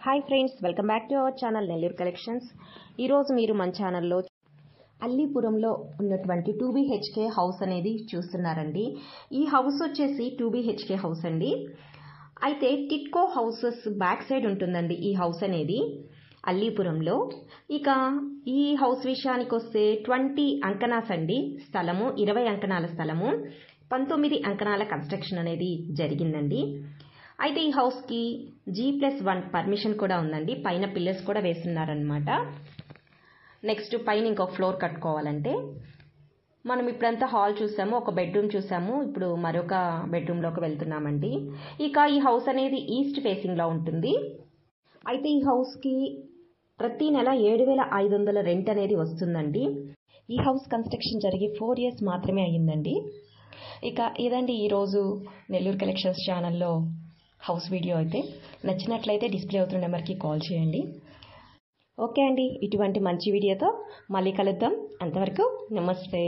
Hi friends, welcome back to our channel Nellore collections. ఈరోజు మీరు మన ఛానల్లో అల్లీపురంలో ఉన్నటువంటి 2BHK హౌస్ అనేది చూస్తున్నారండి. ఈ హౌస్ వచ్చేసి 2BHK హౌస్ అండి. అయితే టిట్కో హౌసెస్ బ్యాక్ సైడ్ ఉంటుందండి ఈ హౌస్ అనేది అల్లీపురంలో. ఇక ఈ హౌస్ విషయానికి వస్తే 20 అంకణాస్ అండి స్థలము, 20 అంకణాల స్థలము, 19 అంకణాల కన్స్ట్రక్షన్ అనేది జరిగిందండి. అయితే ఈ హౌస్కి G+1 పర్మిషన్ కూడా ఉందండి. పైన పిల్లర్స్ కూడా వేస్తున్నారనమాట. నెక్స్ట్ పైన ఇంకొక ఫ్లోర్ కట్టుకోవాలంటే మనం ఇప్పుడంతా హాల్ చూసాము, ఒక బెడ్రూమ్ చూసాము, ఇప్పుడు మరొక బెడ్రూమ్లోకి వెళ్తున్నామండి. ఇక ఈ హౌస్ అనేది ఈస్ట్ ఫేసింగ్లో ఉంటుంది. అయితే ఈ హౌస్కి ప్రతి నెల 7,500 రెంట్ అనేది వస్తుందండి. ఈ హౌస్ కన్స్ట్రక్షన్ జరిగి 4 years మాత్రమే అయ్యిందండి. ఇక ఇదండి ఈరోజు నెల్లూరు కలెక్షన్స్ ఛానల్లో హౌస్ వీడియో. అయితే నచ్చినట్లయితే డిస్ప్లే అవుతున్న నెంబర్కి కాల్ చేయండి. ఓకే అండి, ఇటువంటి మంచి వీడియోతో మళ్ళీ కలుద్దాం. అంతవరకు నమస్తే.